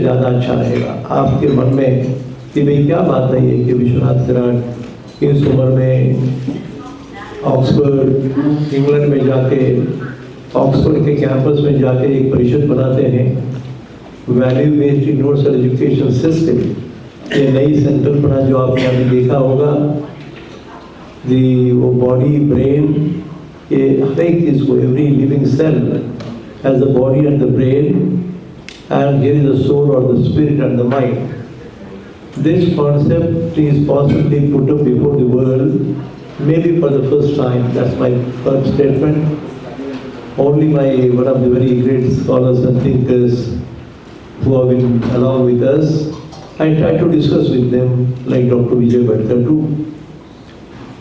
ज़्यादा अच्छा रहेगा। आपके मन में कि भाई क्या बात है ये कि विश्वनाथ कराड इस उम्र में ऑक्सफोर्ड इंग्लैंड में जाके ऑक्सफोर्ड के कैंपस में जाके एक परिषद बनाते हैं, value based universal education system. ये नई संकल्पना जो आपने अभी देखा होगा, वो बॉडी ब्रेन, ये हर एक चीज़ को, every living cell has the body and the brain, and here is the soul or the spirit and the mind. This concept is possibly put up before the world, maybe for the first time. That's my first statement. Only by one of the very great scholars and thinkers who have been along with us. I try to discuss with them, like Dr. Vijay Bhatkar too.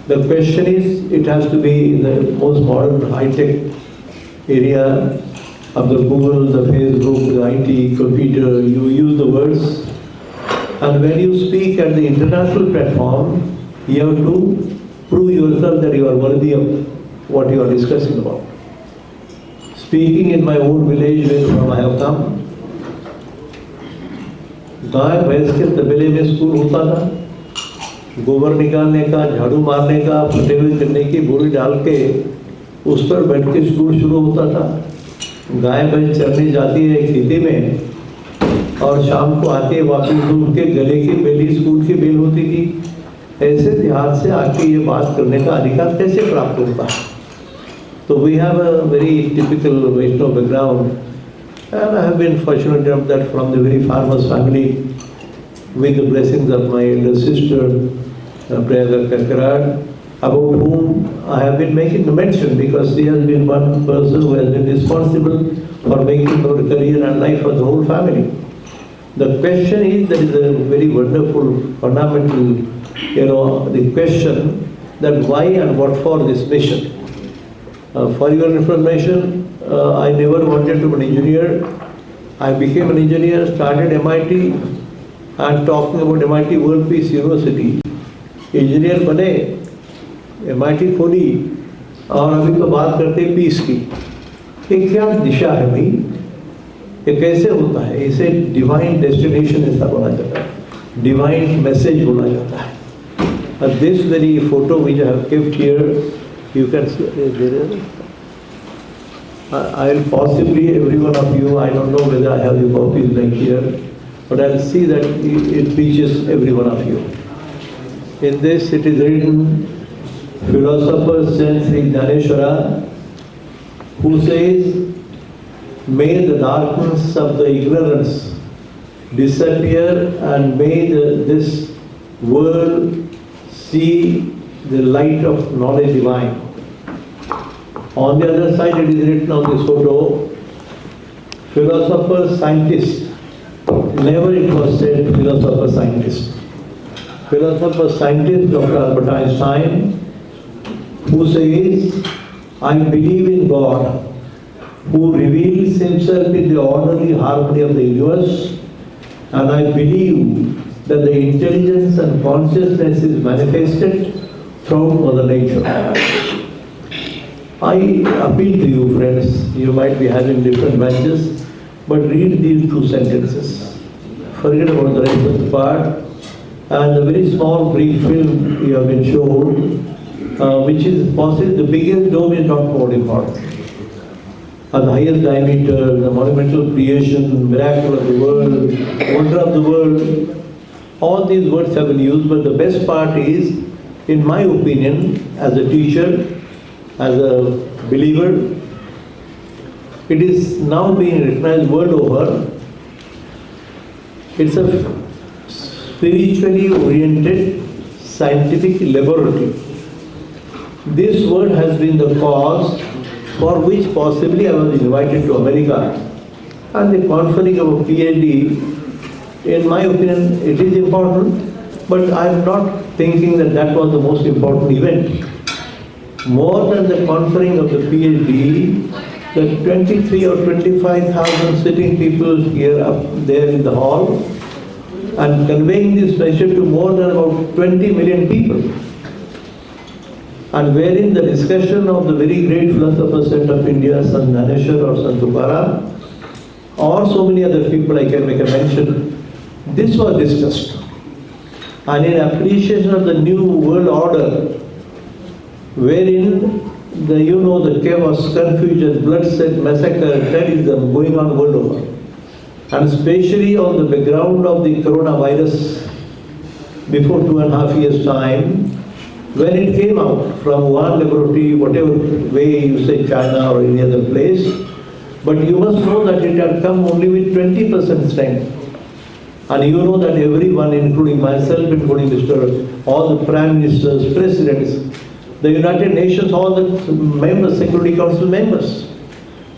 The question is, it has to be the most modern, high-tech area of the Google, the Facebook, the IT, computer. You use the words, and when you speak at the international platform, you have to prove yourself that you are worthy of what you are discussing about. Speaking in my own village where I have come, गाय भैंस के तबेले में school होता था, गोबर निकालने का, झाड़ू मारने का, फटे हुए गन्ने की बोरी डाल के उस पर बैठ के स्कूल शुरू होता था। गाय भैंस चरने जाती है खेती में और शाम को आके वापस उनके गले की पहली स्कूल की बेल होती थी। ऐसे देहात से आके ये बात करने का अधिकार कैसे प्राप्त होता है? तो we have a very typical Vaishnav background, and I have been fortunate enough that from the very farmers family, with the blessings of my elder sister, Priyanka Karad, about whom I have been making a mention because she has been one person who has been responsible for making our career and life for the whole family. The question is, that is a very wonderful, fundamental, the question that why and what for this mission. For your information, I never wanted to be an engineer. I became an engineer, started MIT, and talking about MIT World Peace University. Engineer बने, MIT खोली, और अभी तो बात करते हैं piece की। ये क्या दिशा है भाई? ये कैसे होता है? इसे डिवाइन डेस्टिनेशन ऐसा बोला जाता है, डिवाइन मैसेज बोला जाता है। This very photo which I have kept here, you can see there. I will possibly, every one of you, I don't know whether I have the copies like here, but I'll see that it reaches every one of you. In this it is written, philosopher Saint Sri Dhaneshwara, who says, may the darkness of the ignorance disappear and may this world see the light of knowledge divine. On the other side it is written on this photo, philosopher scientist. Never it was said philosopher scientist. Philosopher scientist Dr. Albert Einstein, who says, I believe in God, who reveals himself in the orderly harmony of the universe, and I believe that the intelligence and consciousness is manifested throughout Mother Nature. I appeal to you, friends, you might be having different matches, but read these two sentences. Forget about the rest of the part. And the very small brief film you have been shown, which is possibly the biggest dome is not more important. The highest diameter, the monumental creation, miracle of the world, wonder of the world, all these words have been used, but the best part is, in my opinion, as a teacher, as a believer, it is now being recognized world over. It's a spiritually oriented scientific laboratory. This word has been the cause for which possibly I was invited to America, and the conferring of a PhD, in my opinion, it is important, but I am not thinking that that was the most important event. More than the conferring of the PhD, the 23 or 25,000 sitting people here up there in the hall, and conveying this message to more than about 20 million people, and wherein the discussion of the very great philosopher saint of India, Sant Dhaneshwar or Sant Tukaram, or so many other people I can make a mention, this was discussed. And in appreciation of the new world order, wherein the chaos, confusion, bloodshed, massacre, terrorism going on world over, and especially on the background of the coronavirus before 2.5 years' time, when it came out from Wuhan laboratory, whatever way you say China or any other place, but you must know that it had come only with 20% strength. And you know that everyone, including myself, including all the prime ministers, presidents, the United Nations, all the members, Security Council members,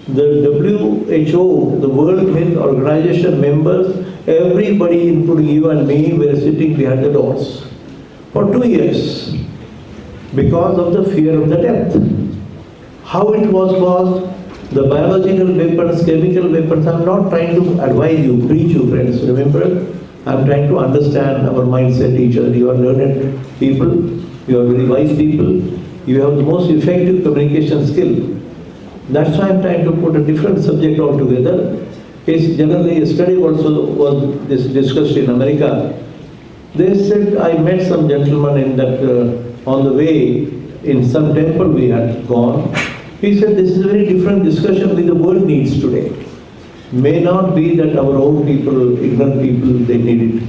the WHO, the World Health Organization members, everybody, including you and me, were sitting behind the doors for 2 years because of the fear of the death. How it was caused, the biological weapons, chemical weapons, I'm not trying to advise you, preach you, friends, remember, I'm trying to understand our mindset, each other. You are learned people, you are very wise people, you have the most effective communication skill. That's why I'm trying to put a different subject altogether. It's generally, yesterday also was discussed in America. They said, I met some gentleman in that, on the way, in some temple we had gone. He said, this is a very different discussion with the world needs today. May not be that our own people, ignorant people, they need it.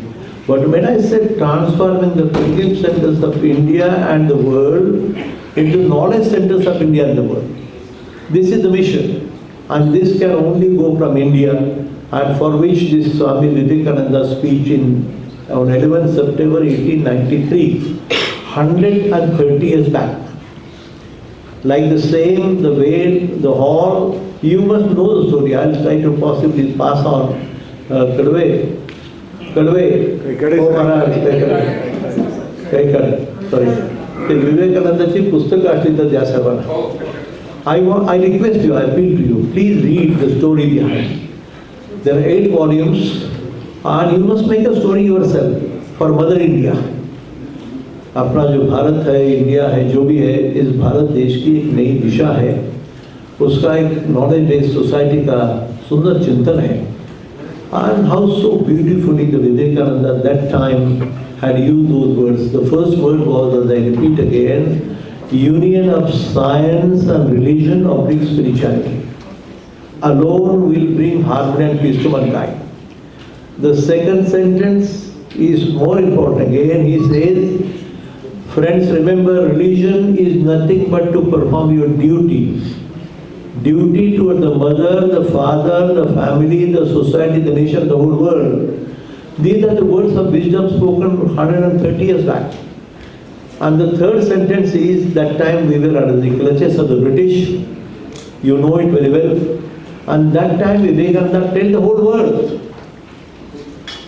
But when I said transforming the pilgrim centers of India and the world into knowledge centers of India and the world, this is the mission. And this can only go from India, and for which this Swami Vivekananda speech on 11th September 1893, 130 years back. Like the same, the way, the hall, you must know the story. I'll try to possibly pass on. Kadve, oh Maharaj, sorry. The Vivekanandaji Pustak Ashrita Jyasavana. I request you, I appeal to you, please read the story behind. There are 8 volumes, and you must make a story yourself for Mother India. अपना जो भारत है, India है, जो भी है, इस भारत देश की एक नई दिशा है, उसका एक नॉलेज बेस्ड सोसाइटी का सुंदर चिंतन है. And how so beautifully the Vivekananda at that time had used those words. The first word was, as I repeat again, union of science and religion oblique spirituality. Alone will bring harmony and peace to mankind. The second sentence is more important. Again, he says, friends, remember, religion is nothing but to perform your duty. Duty toward the mother, the father, the family, the society, the nation, the whole world. These are the words of wisdom spoken 130 years back. And the third sentence is, that time we were under the clutches of the British. You know it very well. And that time Vivekananda tells the whole world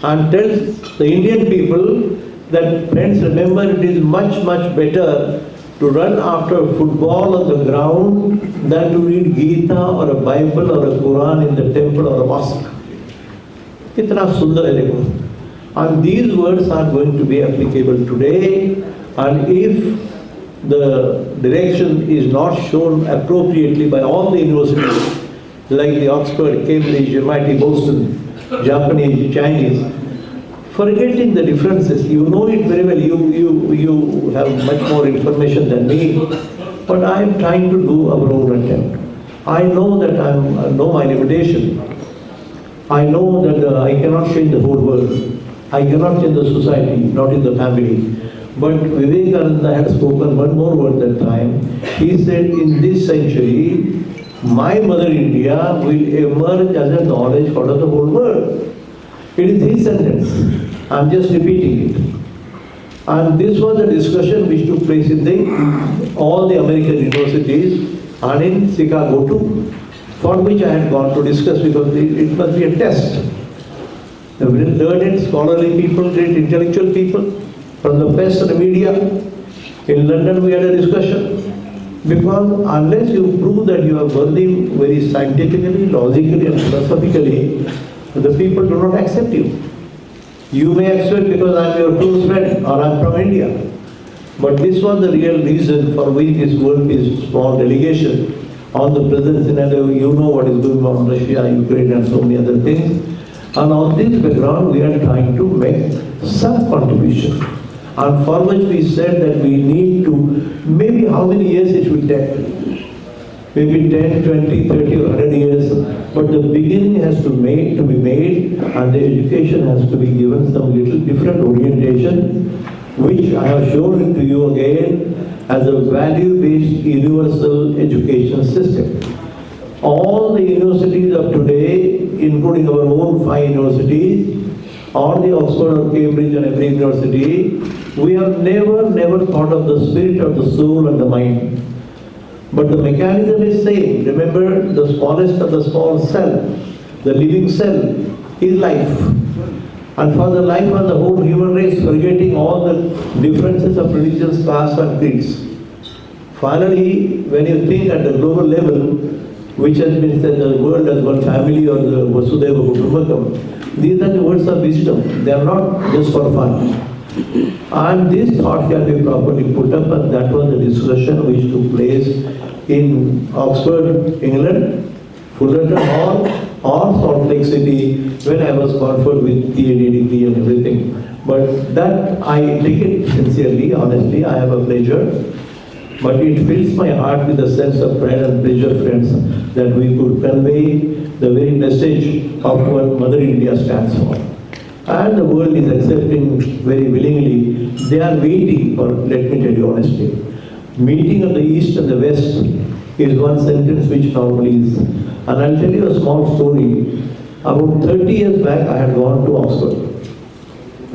and tells the Indian people that, friends, remember, it is much, much better to run after football on the ground than to read Gita or a Bible or a Quran in the temple or a mosque. Kitna sundar hai dekho. And these words are going to be applicable today, and if the direction is not shown appropriately by all the universities, like the Oxford, Cambridge, MIT, Boston, Japanese, Chinese, forgetting the differences, you know it very well, you have much more information than me, but I am trying to do our own attempt. I know that I know my limitation. I know that I cannot change the whole world. I cannot change the society, not in the family. But Vivekananda had spoken one more word that time. He said, in this century, my mother India will emerge as a knowledge for the whole world. It is his sentence. I am just repeating it. And this was a discussion which took place in all the American universities and in Chicago too, for which I had gone to discuss, because it must be a test. The learned, scholarly people, great intellectual people from the press and the media. In London we had a discussion. Because unless you prove that you are worthy very scientifically, logically and philosophically, the people do not accept you. You may accept because I am your close friend or I am from India. But this was the real reason for which this work is small delegation on the present scenario. You know what is going on in Russia, Ukraine, and so many other things. And on this background, we are trying to make some contribution. And for which we said that we need to, maybe how many years it will take? Maybe 10, 20, 30 or 100 years. But the beginning has to be made, and the education has to be given some little different orientation, which I have shown it to you again as a value-based universal education system. All the universities of today, including our own 5 universities, or the Oxford or Cambridge and every university, we have never thought of the spirit of the soul and the mind. But the mechanism is same. Remember, the smallest of the small cell, the living cell, is life. And for the life of the whole human race, forgetting all the differences of religions, castes and creeds. Finally, when you think at the global level, which has been said, the world as one family or the Vasudhaiva Kutumbakam, these are the words of wisdom. They are not just for fun. And this thought can be properly put up, and that was the discussion which took place in Oxford, England, Fullerton Hall, or Salt Lake City, when I was conferred with PhD degree and everything. But that I take it sincerely, honestly, I have a pleasure. But it fills my heart with a sense of pride and pleasure, friends, that we could convey the very message of what Mother India stands for. And the world is accepting very willingly. They are waiting for, let me tell you honestly, meeting of the East and the West is one sentence which normally is. And I'll tell you a small story. About 30 years back, I had gone to Oxford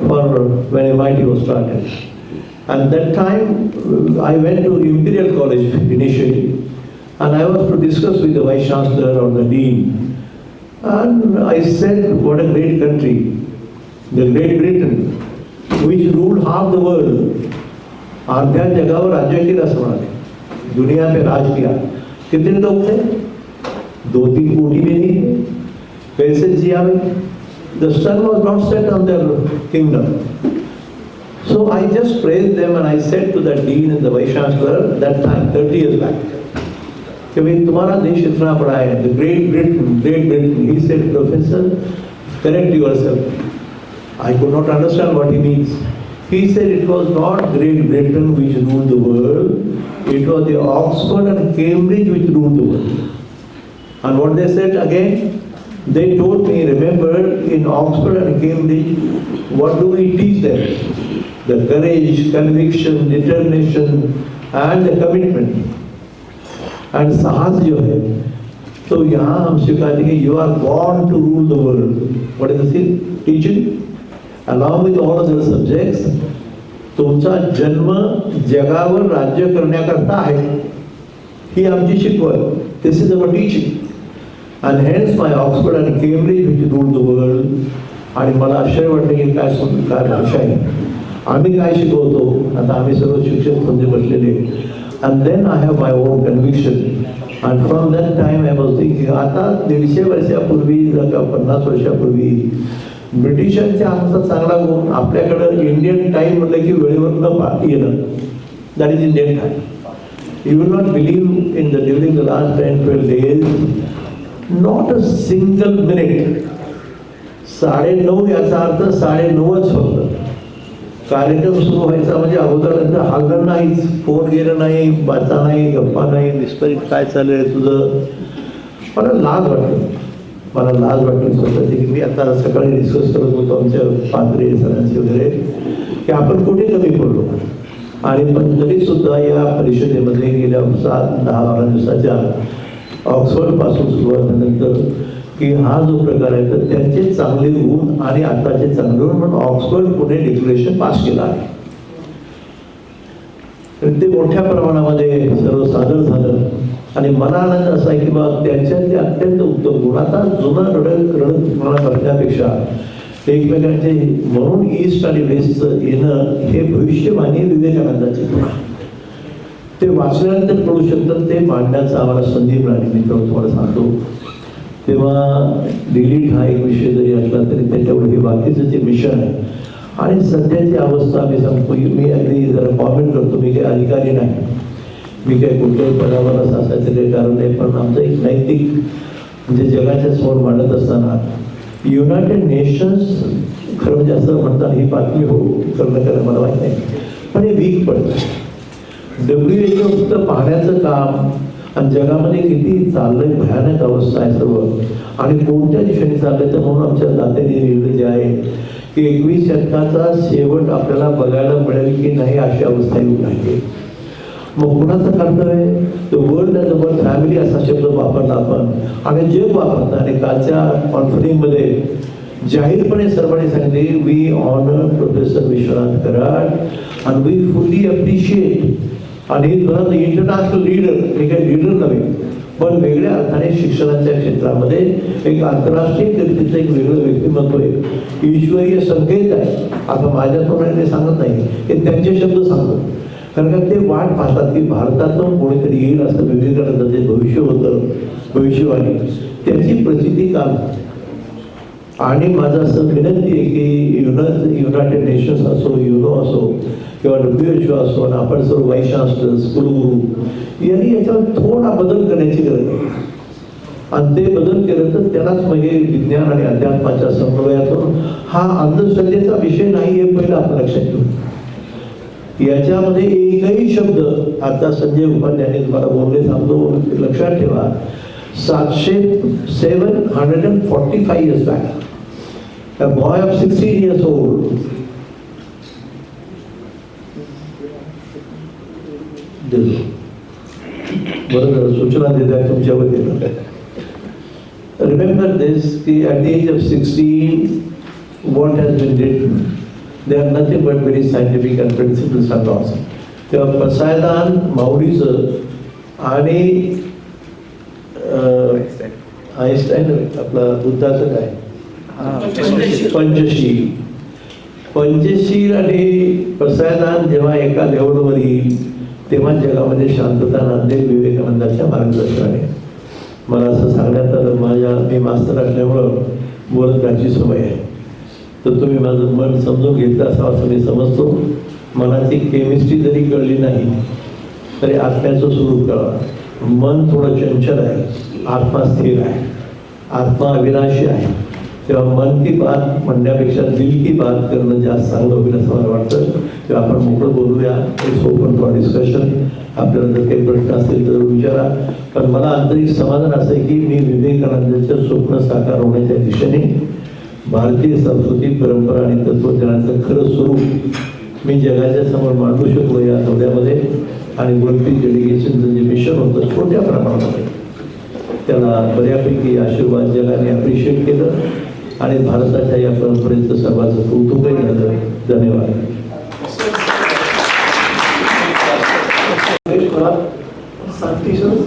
for when MIT was started. And that time, I went to Imperial College initially, and I was to discuss with the Vice Chancellor or the Dean. And I said, what a great country, the Great Britain, which ruled half the world. आध्या जगावर राज्य केलं असं म्हणाले, दुनिया पे राज KIA. कितने लोग थे? 2-3 कोटी में नहीं थे. कैसे जिया में? The sun was not set on their kingdom. So I just praised them, and I said to the Dean and the Vice Chancellor that time, 30 years back, कि भाई तुम्हारा देश इतना बड़ा है, the Great Britain. He said, Professor, correct yourself. I could not understand what he means. He said it was not Great Britain which ruled the world, it was the Oxford and Cambridge which ruled the world. And what they said again, they told me, remember, in Oxford and Cambridge, what do we teach them? The courage, conviction, determination, and the commitment. And साहस जो है, तो यहाँ हम सिखाते हैं, you are born to rule the world. What is the teaching? Along with all other subjects, तुमचा जन्म जगावर राज्य करण्याकरता आहे, ही आमची शिकवण. This is our teaching. And hence my Oxford and Cambridge which ruled the world. आणि मला आश्चर्य वाटलं की काय भाषा आहे, आम्ही काय शिकवतो, आता आम्ही सर्व शिक्षक म्हणजे बसलेले. And then I have my own conviction. And from that time I was thinking, आता 150 वर्षापूर्वी, 50 वर्षापूर्वी ब्रिटिशांच्या आमचा चांगला गुण, आपल्याकडं इंडियन टाइम म्हटलं की वेळेवर न येणं. That is Indian time. You will not believe in the during the last 10-12 days, not a single minute. 9:30 याचा अर्थ 9:30च फक्त. कार्यक्रम सुरू व्हायचा म्हणजे अगोदर हालणं नाहीच, फोन गेलं नाही, बाता नाही, गप्पा नाही, विस्तारित काय चाललंय तुझं. मला लाज वाटली स्वतःची की मी आता सकाळी डिस्कस करत होतो आमच्या पात्रे सरांशी वगैरे की आपण कुठे कमी पडलो. आणि पण तरी सुद्धा या परिषदेमध्ये गेल्या 7-10-12 दिवसाच्या ऑक्सफर्डपासून सुरुवात झाल्यानंतर की हा जो प्रकार आहे तर त्यांचे चांगले गुण आणि आताचे चांगले गुण म्हणून ऑक्सफर्ड पुणे डिक्लेरेशन पास केलं आहे. ते मोठ्या प्रमाणामध्ये सर्व सादर झालं. आणि मला आनंद असा आहे की बा त्यांच्यातले अत्यंत उत्तम गुण आता जुना रडत करण्यापेक्षा एकमेकांचे म्हणून ईस्ट आणि वेस्टचं येणं हे भविष्यवाणी विवेकानंदाचे गुण. ते वाचल्यानंतर कळू शकतात, ते मांडण्याचा आम्हाला संधी मिळाली. मी तुम्हाला सांगतो तेव्हा डिलीट हा एक विषय जरी असला तरी त्याच्यावर हे बाकीचं जे मिशन आहे आणि सध्याची अवस्था मी सांगतो, मी अगदी जरा कॉमेंट करतो, मी काही अधिकारी नाही. मी काही कुठल्याही पदावर असायचं काही कारण नाही, पण आमचं एक नैतिक म्हणजे जगाच्या समोर मांडत असताना युनायटेड नेशन्स खरं म्हणजे असं म्हणतात ही बातमी हो करणं मला माहीत नाही, पण हे वीक पडतं. WHO फक्त पाहण्याचं काम आणि जगामध्ये किती चाललंय, भयानक अवस्था आहे सर्व आणि कोणत्या दिशेने चाललंय. तर म्हणून आमच्या दात्याने लिहिलं जे आहे की 21 शतकाचा शेवट आपल्याला बघायला मिळेल की नाही अशी अवस्था येऊ लागली. मग कुणाचं कर्तव्य आहे? तर world as a world family असा शब्द वापरला आपण आणि जग वापरता आणि कालच्या कॉन्फरन्समध्ये जाहीरपणे सर्वांनी सांगितले we honour professor Vishwanath Karad आणि वी फुल्ली अप्रिशिएट आणि इंटरनॅशनल लीडर. हे काही लीडर नव्हे पण वेगळ्या अर्थाने शिक्षणाच्या क्षेत्रामध्ये एक आंतरराष्ट्रीय कीर्तीचं एक वेगळं व्यक्तिमत्व आहे, ईश्वरीय संकेत आहे. आता माझ्या तोंडाने सांगत नाही, हे त्यांचे शब्द सांगतो. कारण का ते वाट पाहतात की भारतातून कोणीतरी येईल असं विवेकानंद जे भविष्य होतं, भविष्यवाणी त्याची प्रचिती काल. आणि माझं असं विनंती आहे की युनायटेड नेशन्स असो, युनो असो किंवा WHO असो आणि आपण सर्व व्हाईस चान्सलर्स, कुलगुरू यांनी याच्यावर थोडा बदल करण्याची गरज आहे. आणि ते बदल केलं तर त्यालाच म्हणजे विज्ञान आणि अध्यात्माच्या समन्वयातून हा अंधश्रद्धेचा विषय नाही हे पहिलं आपण लक्षात घेऊ. याच्यामध्ये एकही शब्द आता संजय उपाध्यायांनी तुम्हाला बोलले सांगतो, लक्षात ठेवा 745 years back a boy of 16 years old बरोबर सूचना देतात तुमच्या वतीनं. Remember this की at the age of 16 what has been written they are nothing but very scientific and principles are lost. तेव्हा पसायदान माऊलीचं आणि आईन्स्टाईन आपला बुद्धाचं काय पंचशील आणि पसायदान जेव्हा एका लेवलवर येईल तेव्हा जगामध्ये शांतता नांदेल विवेकानंदाच्या मार्गदर्शनाने. मला असं सांगण्यात आलं, मी मास्तर असल्यामुळं बोलत राहायची सवय आहे, तर तुम्ही माझं मन समजून घेतलं असावं असं मी समजतो. मनाची केमिस्ट्री जरी कळली नाही तरी आत्म्याचं स्वरूप कळा. मन थोडं चंचल आहे, आत्मा स्थिर आहे, आत्मा अविनाशी आहे. तेव्हा मन की बात म्हणण्यापेक्षा दिल की बात करणं जास्त चांगलं होईल असं मला वाटतं. तेव्हा आपण मोकळं बोलूया, इट्स ओपन फॉर डिस्कशन. आपल्याला जर काही प्रश्न असतील तर विचारा. पण मला आंतरिक समाधान असं आहे की मी विवेकानंदांचं स्वप्न साकार होण्याच्या दिशेने भारतीय संस्कृती, परंपरा आणि तत्वज्ञानाचं खरं स्वरूप मी जगाच्या समोर मांडू शकलो या दौऱ्यामध्ये. आणि वर्ल्ड डेलिगेशनचं जे मिशन होतं छोट्या प्रमाणामध्ये त्याला बऱ्यापैकी आशीर्वाद जगाने अप्रिशिएट केलं आणि भारताच्या या परंपरेचं सर्वांचं कौतुकही झालं. धन्यवाद.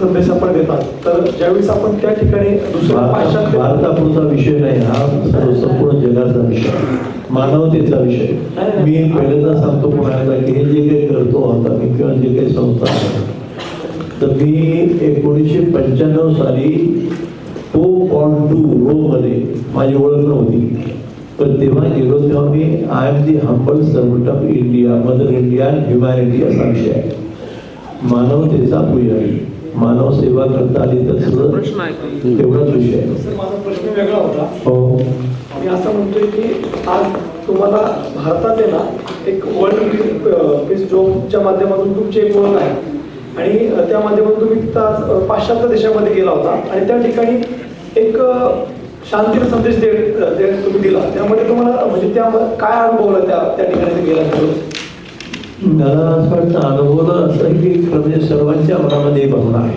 संदेश आपण देतात तर ज्यावेळेस आपण त्या ठिकाणी भारतापुरता विषय नाही, हा संपूर्ण जगाचा विषय, मानवतेचा विषय. मी पहिल्यांदा सांगतो कोणाला की हे जे काही करतो आता मी किंवा जे काही संस्था आहे, तर मी 1995 साली पोप पॉल II रोममध्ये माझी ओळख नव्हती, पण तेव्हा गेलो तेव्हा मी I am the humble servant of India, mother India humanity असा विषय आहे. मानवतेचा पुजारी, मानव सेवा करता आली तर सुद्धा तेवढाच विषय आहे. माझा प्रश्न वेगळा होता. हो, मी असं म्हणतोय की आज तुम्हाला भारतात आहे ना एक वर्ल्ड पीस जॉबच्या माध्यमातून तुमची एक ओळख आहे आणि त्या माध्यमातून तुम्ही तिथं पाश्चात्य देशामध्ये गेला होता आणि त्या ठिकाणी एक शांतीचा संदेश तुम्ही दिला. त्यामध्ये तुम्हाला म्हणजे त्या काय अनुभवलं त्या ठिकाणी गेला? मला असं वाटतं अनुभवलं असं आहे की म्हणजे सर्वांच्या मनामध्ये भावना आहे.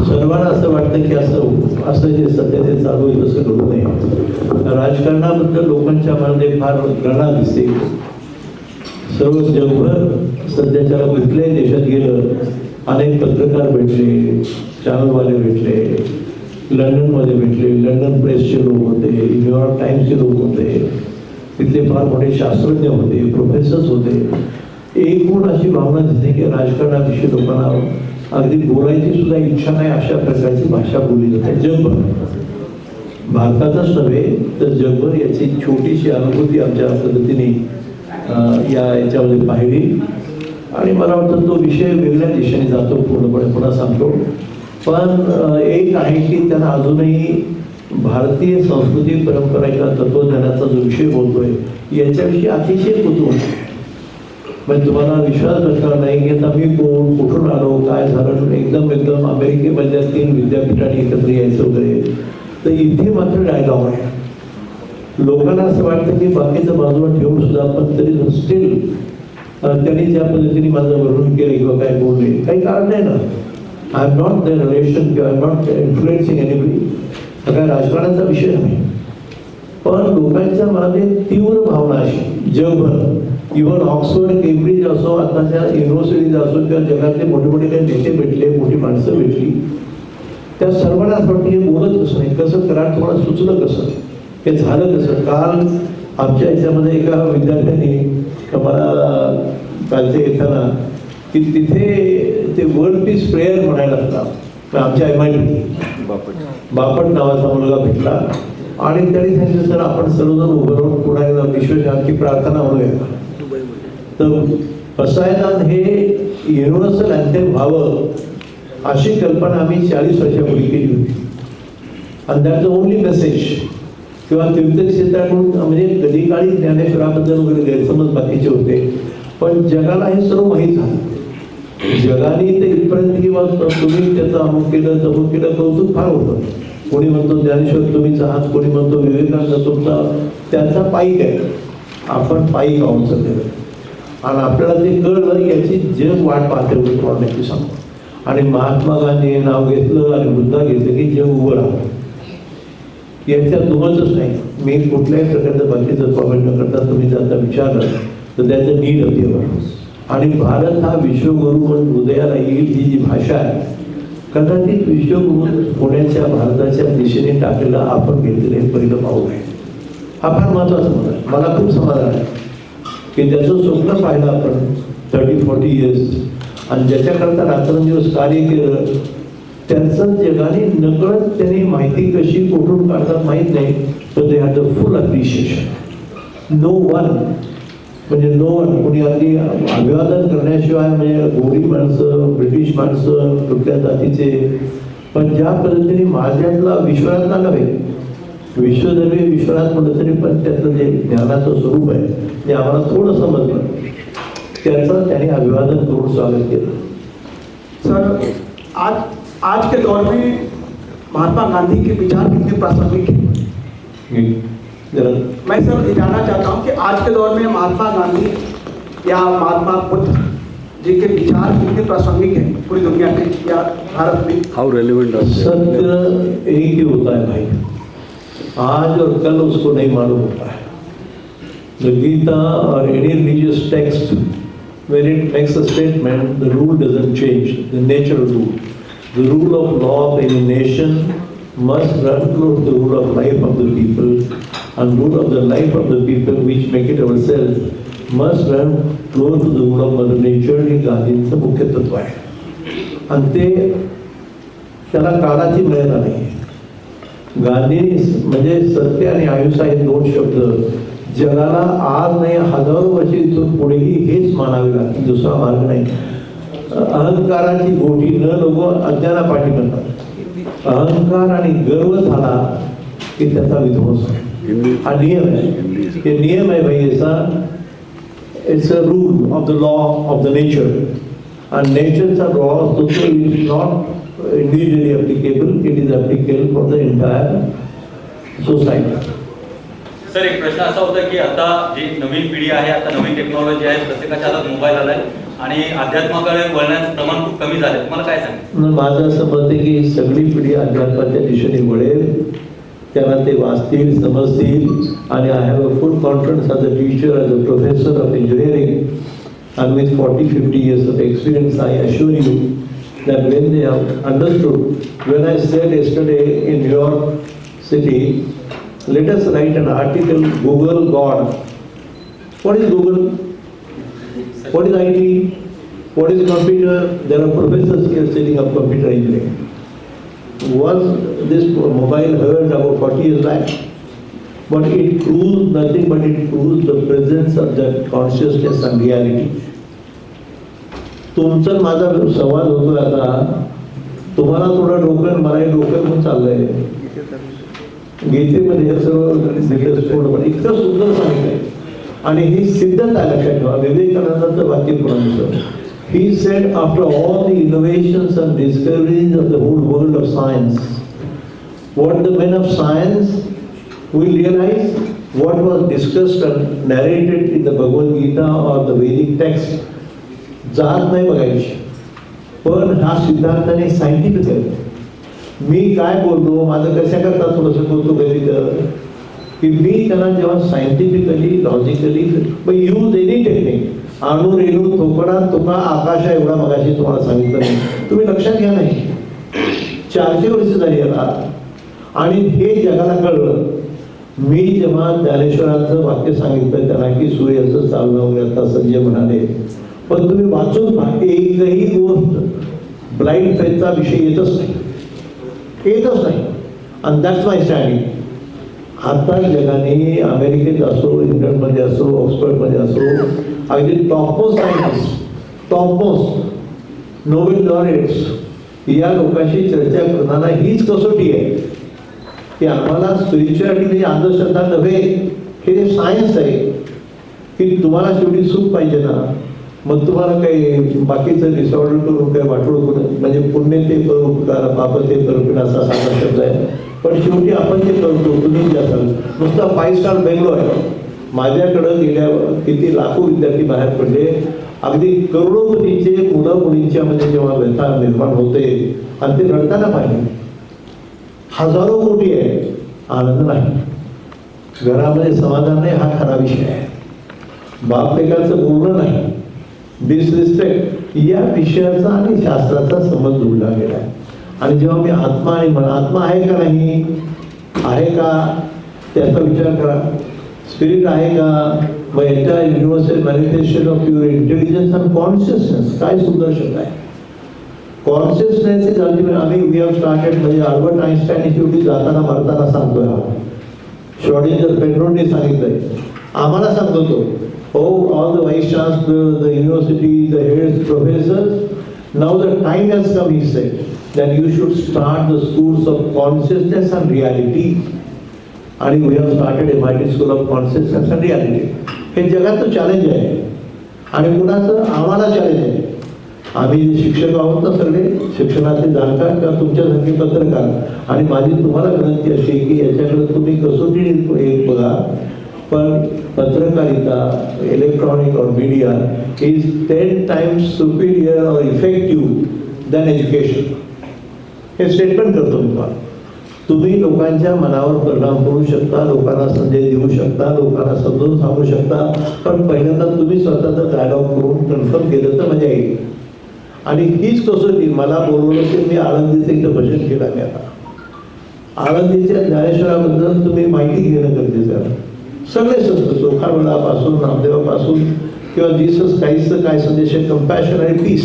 सर्वांना असं वाटतं की असं जे सध्या जे चालू आहे तसं घडू नये. राजकारणाबद्दल लोकांच्या मनामध्ये फार घृणा दिसते. सर्व जगभर सध्याच्या कुठल्याही देशात गेलं, अनेक पत्रकार भेटले, चॅनलवाले भेटले, लंडनमध्ये भेटले, लंडन प्रेसचे लोक होते, न्यूयॉर्क टाइम्सचे लोक होते, तिथले फार मोठे शास्त्रज्ञ होते, प्रोफेसर्स होते. एकूण अशी भावना दिसते की राजकारणाविषयी लोकांना अगदी बोलायची सुद्धा इच्छा नाही अशा प्रकारची भाषा बोलली जाते जगभर. भारतातच नव्हे तर जगभर याची छोटीशी अनुभूती आमच्या पद्धतीने याच्यामध्ये पाहिली आणि मला वाटतं तो विषय वेगळ्या दिशेने जातो पूर्णपणे, पुन्हा सांगतो. पण एक आहे की त्यांना अजूनही भारतीय संस्कृती परंपरा किंवा तत्वज्ञानाचा जो विषय बोलतोय याच्याविषयी अतिशय कुतूहल आहे. म्हणजे तुम्हाला विश्वास बसणार नाही की आता मी कोण, कुठून आलो, काय झालं, एकदम अमेरिकेमधल्या 3 विद्यापीठांनी एकत्र यायचं वगैरे. तर इथे मात्र डायलॉग आहे. लोकांना असं वाटतं की बाकीचं बाजूला ठेवून सुद्धा पण तरी स्टील त्यांनी ज्या पद्धतीने माझं वर्णन केलं किंवा काय बोलले काही कारण नाही ना. I am not the relation किंवा I am not influencing anybody. हा काय राजकारणाचा विषय नाही. पण लोकांच्या मनाने तीव्र भावना अशी जगभर, इव्हन ऑक्सफर्ड, केम्ब्रिज असो, आताच्या युनिव्हर्सिटीज असो किंवा जगातले मोठे मोठे काही नेते भेटले, मोठी माणसं भेटली, त्या सर्वांना असं वाटतं हे बोलत कसं नाही, कसं करा, तुम्हाला सुचलं कसं, हे झालं कसं. काल आमच्या याच्यामध्ये एका विद्यार्थ्यांनी मला कालचे येताना की तिथे ते वर्ल्ड पीस प्रेयर म्हणायला लागला. आमच्या MIT बापट नावाचा मुलगा भेटला आणि त्यांनी सांगितलं सर आपण सर्वजण उभं राहून पुन्हा एकदा विश्वशांती प्रार्थना म्हणूया. तर असं आहे ना, हे युनिव्हर्सल अँथेम व्हावं अशी कल्पना आम्ही 40 वर्षापूर्वी केली होती. आणि दॅट्स ओनली मेसेज. किंवा तीर्थक्षेत्राकडून म्हणजे कधी काळी ज्ञानेश्वराबद्दल वगैरे गैरसमज बाकीचे होते, पण जगाला हे सर्व माहीत झालं. जगाने ते इथपर्यंत किंवा तुम्ही त्याचं अमुक केलं तमुक केलं कौतुक फार होतं. कोणी म्हणतो ज्ञानेश्वर तुम्हीच आहात, कोणी म्हणतो विवेकानंद तुमचा त्यांचा पाईक आहे, आपण पाईक आहोत सध्या. आणि आपल्याला ते कळलं याची जग वाट पाहते होती तुम्हाला नक्की सांगतो. आणि महात्मा गांधी नाव घेतलं आणि मुद्दा घेतलं की जग उभं राहतं. याच्यात दुमतच नाही. मी कुठल्याही प्रकारचं बाकीचं कॉमेंट न करता तुम्ही जर आता विचारलं तर त्याचं नीड होती. आणि भारत हा विश्वगुरु म्हणून उदयाला येईल ही जी भाषा आहे, कदाचित विश्वगुरु होण्याच्या भारताच्या दिशेने टाकलेला आपण घेतलेले पहिलं पाऊल आहे. हा फार महत्त्वाचा मुद्दा आहे. मला खूप समाधान आहे की त्याचं स्वप्न पाहिलं आपण 30-40 इयर्स आणि ज्याच्याकरता रात्रंदिवस कार्य केलं त्यांचं जगाने नकळत त्यांनी माहिती कशी कुठून काढतात माहीत नाही, पण they had the full appreciation. No one म्हणजे नो वन कोणी अगदी अभिवादन करण्याशिवाय म्हणजे गोरी माणसं, ब्रिटिश माणसं, कुठल्या जातीचे, पण ज्या पद्धतीने माझ्यातला विश्वनाथला नव्हे, विश्वधर्मी विश्वनाथ म्हटलं तरी पण त्याचं जे ज्ञानाचं स्वरूप आहे ते आम्हाला थोडं समजलं, त्याचं त्याने अभिवादन करून स्वागत केलं. सर आज के दौर में महात्मा गांधी के विचार कितने प्रासंगिक हैं? मैं सर ये जानना चाहता हूँ कि आज के दौर में महात्मा गांधी या महात्मा बुद्ध जी के विचार कितने प्रासंगिक हैं पूरी दुनिया में या भारत में? हाउ रेलिवेंट? सत्य एक ही होता है भाई, आज और कल उसको नहीं मालूम होता है. The Gita or any religious text, when it makes a statement, the rule doesn't change, the natural rule. The rule of law of any nation must run close to the rule of life of the people, and rule of the life of the people which make it ourselves must run close to the rule of Mother Nature. हे गांधींचं मुख्य तत्व आहे आणि ते त्याला काळाची मर्यादा नाही. गांधींनी म्हणजे सत्य आणि अहिंसा हे 2 शब्द जगाला आज नाही हजारो वर्ष इथून पुढेही हेच मानावे लागतील, दुसरा मार्ग नाही. अहंकाराची गोठी न लोक अज्ञानापाठी म्हणतात. अहंकार आणि गर्व झाला की त्याचा विध्वंस हा नियम आहे. हे नियम आहे भाई याचा. It's a rule of the law of the nature. आणि नेचरचा लॉ असतो तो is not individually applicable, it is applicable for the entire society. Sir एक प्रश्न असा होता की आता जी नवीन पिढी आहे, आता नवीन टेक्नॉलॉजी आहे, प्रत्येकाच्या हातात मोबाईल आलाय आणि अध्यात्माकडे वळण्याचं प्रमाण खूप कमी झालं. तुम्हाला काय सांगायचं? माझं असं मत आहे की सगळी पिढी अध्यात्माच्या दिशेने वळेल, त्यांना ते वाचतील, समजतील. आणि I have a full confidence as a teacher, as a professor of engineering and with 40-50 years of experience, I assure you that when they have understood, when I said yesterday in New York City, let us write an article, Google God. What is Google? What is IT? What is computer? There are professors here setting up computer engineering. Was this mobile heard about 40 years back? But it proves nothing but it proves the presence of that consciousness and reality. तुमचं माझा संवाद होतोय आता, तुम्हाला थोडं डोकं मला डोकं पण चाललंय. गीतेमध्ये हे सर्व पूर्णपणे इतकं सुंदर सांगितलंय आणि ही सिद्धता आहे. लक्षात ठेवा, विवेकानंदाचं वाक्य पुन्हा he said, after all the innovations and discoveries of the whole world of science, what the men of science will realize, what was discussed and narrated in the Bhagavad Gita or the Vedic text, जात नाही बघायची. पण हा सिद्धांताने scientific आहे. मी काय बोलतो, माझं कशा करता थोडंसं बोलतो कधी तर की मी त्यांना जेव्हा scientifically logically use any technique, अणु रेणू थोकडा तुका आकाशा एवढा मगाशी तुम्हाला सांगितलं नाही, तुम्ही लक्षात घ्या नाही. 400 वर्ष झाली याला आणि हे जगाला कळलं. मी जेव्हा ज्ञानेश्वरांचं वाक्य सांगितलं त्यांना की सूर्याचं चालणं वगैरे आता संजय म्हणाले, पण तुम्ही वाचून पहा, एकही गोष्ट ब्लाइंड फेथचा विषय येतच नाही. आणि दॅट्स माय स्टँडिंग. आता जगाने अमेरिकेत असो, इंग्लंडमध्ये असो, ऑक्सफर्डमध्ये असो, अगदी topmost scientist, topmost Nobel laureates या लोकांशी चर्चा करताना हीच कसोटी आहे की आम्हाला स्पिरिच्युअलिटी म्हणजे अंधश्रद्धा नव्हे, हे सायन्स आहे की तुम्हाला शेवटी सुख पाहिजे ना, मग तुम्हाला काही बाकीचं डिसऑर्डर करून काही वाटोळ करून म्हणजे पुण्य ते करू पाप ते करू असा साधा शब्द आहे. पण शेवटी आपण ते करतो. तुम्ही जे असाल नुसता 5 स्टार बेंगलोर आहे. माझ्याकडं गेल्या किती लाखो विद्यार्थी बाहेर पडले, अगदी करोडोपतीचे मुलं मुलींच्या मध्ये जेव्हा व्यथा निर्माण होते आणि ते रडताना पाहिजे. हजारो कोटी आहे, आनंद नाही, घरामध्ये समाधान नाही, हा खरा विषय आहे. बाप लेकाचं बोलणं नाही, डिसरिस्पेक्ट या विषयाचा आणि शास्त्राचा संबंध जोडला गेला आहे. आणि जेव्हा मी आत्मा आणि मन, आत्मा आहे का नाही आहे का त्याचा विचार करा. स्पिरिट आहे का, मग याच्या universal manifestation of pure intelligence and consciousness. काय सुंदर शब्द आहे. Consciousness is ultimate. आम्ही वी हॅव स्टार्टेड म्हणजे अल्बर्ट आइन्स्टाईन शेवटी जाताना मारताना सांगतोय, हा श्रॉडिंगर पेट्रोनने सांगितलंय, आम्हाला सांगतो तो, oh, all the vice chancellors, the university, the heads, professors, now the time has come, he said, that you should start the schools of consciousness and reality. And we have started MIT School of Consciousness and Reality. हे जगाचं challenge आहे आणि कुणाचं आम्हाला challenge आहे. आम्ही जे शिक्षक आहोत ना सगळे शिक्षणाचे जाणकार किंवा तुमच्यासारखे पत्रकार, आणि माझी तुम्हाला विनंती अशी की याच्याकडे तुम्ही कसोटी बघा. पण पत्रकारिता, इलेक्ट्रॉनिक और मीडिया इज 10 times सुपीरियर और इफेक्टिव्ह दॅन एज्युकेशन. हे स्टेटमेंट करतो मी तुम्हाला. तुम्ही लोकांच्या मनावर परिणाम करू शकता, लोकांना संदेश देऊ शकता, लोकांना समजून सांगू शकता, पण पहिल्यांदा तुम्ही स्वतःचा डायलॉग करून कन्फर्म केलं तर मजा येईल. आणि हीच कसोटी मला बोलवलं की मी आळंदीचं इथं भजन केलं. मी आता आळंदीच्या ज्ञानेश्वराबद्दल तुम्ही माहिती घेणं गरजेचं आहे. सगळे संत चोखाळवडापासून नामदेवापासून किंवा जीसस क्राइस्टचं काय संदेश आहे, कंपॅशन आणि पीस,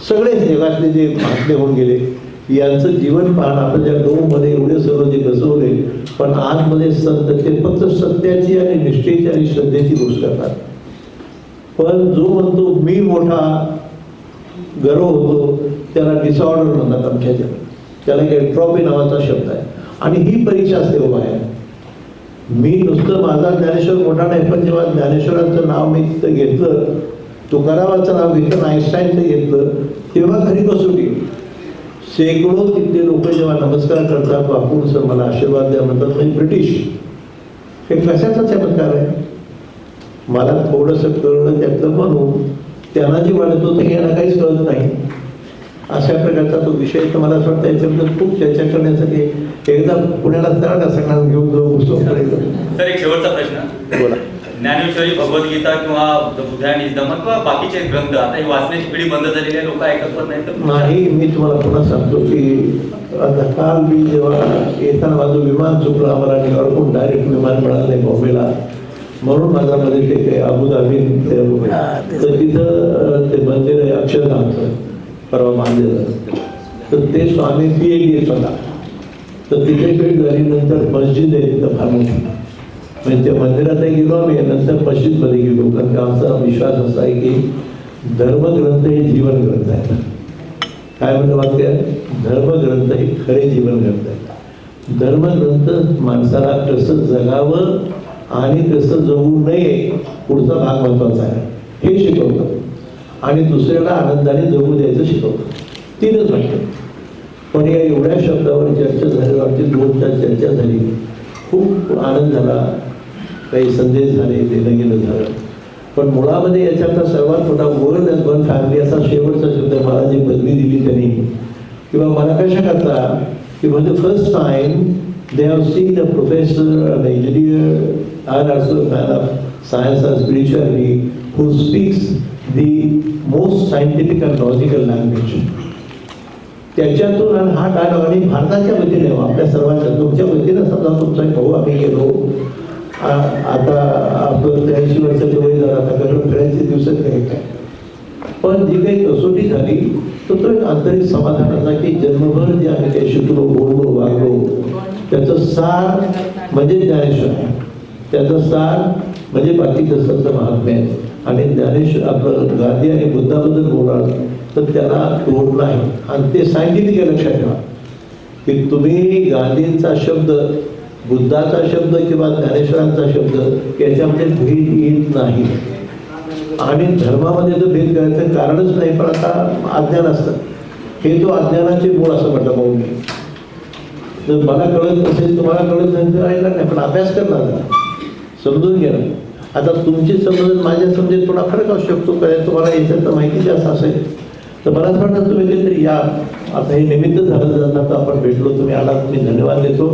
सगळेच जगातले जे महात्मे होऊन गेले यांचं जीवन पाहणं आपल्या डोममध्ये एवढे सर्व जे बसवले, पण आतमध्ये संत ते फक्त सत्याची आणि निष्ठेची आणि श्रद्धेची गोष्ट करतात. पण जो म्हणतो मी मोठा गर्व होतो त्याला डिसऑर्डर म्हणतात आमच्या जगात. त्याला एक एन्ट्रॉपी नावाचा शब्द आहे. आणि ही परीक्षा असते हो बाहेर. मी नुसतं माझा ज्ञानेश्वर मोठा नाही, पण जेव्हा ज्ञानेश्वरांचं नाव मी तिथं घेतलं, तुकारामाचं नाव घेतलं, आइन्स्टाईनचं घेतलं, तेव्हा खरी कसोटी. शेकडो तिथले लोक जेव्हा नमस्कार करतात, वाकून सर मला आशीर्वाद द्या म्हणतात, म्हणजे ब्रिटिश. हे कशाचा चमत्कार आहे. मला थोडंसं कळलं त्यातलं म्हणून त्यांना जे वाटत होतं की यांना काहीच कळत नाही, अशा प्रकारचा तो विषय. तर मला असं वाटतं याच्याबद्दल खूप चर्चा करण्यासाठी एकदा पुण्याला चला ना सगळ्यांना घेऊन जाऊ. सर एक शेवटचा प्रश्न बोला. ज्ञानेश्वरी, भगवद्गीता किंवा बुद्ध अँड इज धम्म किंवा बाकीचे ग्रंथ आता ही वाचण्याची पिढी बंद झालेली आहे, लोक ऐकत पण नाही. तर नाही, मी तुम्हाला पुन्हा सांगतो की आता काल मी जेव्हा येताना माझं विमान चुकलं, आम्हाला न्यूयॉर्कहून डायरेक्ट विमान मिळालं नाही बॉम्बेला, म्हणून माझा मध्ये ते काही अबुधाबी तर तिथं ते मंदिर आहे अक्षरधामचं, परवा बांधलेलं. तर ते स्वामी PhD स्वतः. तर तिथे भेट झाली. नंतर मस्जिद आहे तिथं फार मोठी, म्हणजे त्या मंदिरातही गेलो आम्ही, नंतर मस्जिदमध्ये गेलो. कारण आमचा विश्वास असा आहे की धर्मग्रंथ हे जीवन ग्रंथ आहे. काय म्हणतं वाक्य आहे? धर्मग्रंथ हे खरे जीवन ग्रंथ आहे. धर्मग्रंथ माणसाला कसं जगावं आणि कसं जगू नये पुढचा भाग महत्वाचा आहे हे शिकवतं, आणि दुसऱ्याला आनंदाने जगू द्यायचं शिकवतं. तीनच वाक्य. पण या एवढ्या शब्दावर चर्चा झाली, आमची 2 तास चर्चा झाली, खूप आनंद झाला, काही संदेश झाले, देणं घेणं झालं. पण मुळामध्ये याच्यातला सर्वात मोठा वर्ल्ड ॲज वन फॅमिली असा शेवटचा शब्द मला जी पदवी दिली त्यांनी, किंवा मला कशा करता की for the first time they have seen a professor, an engineer, and also a man of science or spirituality who speaks the most scientific and logical language. त्याच्यातून आणि हा डायलॉग आणि भारताच्या वतीने आपल्या सर्वांच्या तुमच्या वतीनं समजा तुमचा भाऊ आम्ही गेलो, आता आपण 83 वर्षाचे वय झालं, आता गरम फिरायचे दिवसात काही काय, पण जी काही कसोटी झाली तर तो एक आंतरिक समाधानाचा की जन्मभर जे आम्ही काही शिकलो, बोललो, वागलो, त्याचं सार म्हणजे ज्ञानेश्वर आहे. त्याचं सार म्हणजे बाकीचं संत महात्मे आहे. आणि ज्ञानेश्वर आपलं गांधी आणि बुद्धाबद्दल बोलाल तर त्याला तोड नाही. आणि ते सायंटिफिक लक्षात ठेवा की तुम्ही गांधींचा शब्द, बुद्धाचा शब्द किंवा ज्ञानेश्वरांचा शब्द याच्यामध्ये भेद येत नाही. आणि धर्मामध्ये तर भेद करायचं कारणच नाही, पण आता अज्ञान असतं. हे तो अज्ञानाचे मूळ असं म्हटलं भाऊ मी. जर मला कळत नसेल, तुम्हाला कळत नाही तर राहिला नाही, पण अभ्यास करणार, समजून घ्या. आता तुमची समज माझ्या समजेत थोडा फरक असू शकतो, काय तुम्हाला याच्यात माहिती जास्त असेल तर मला असं वाटतं तुम्ही काहीतरी या. आता हे निमित्त झालं जाणार तर आपण भेटलो, तुम्ही आलात, मी धन्यवाद देतो.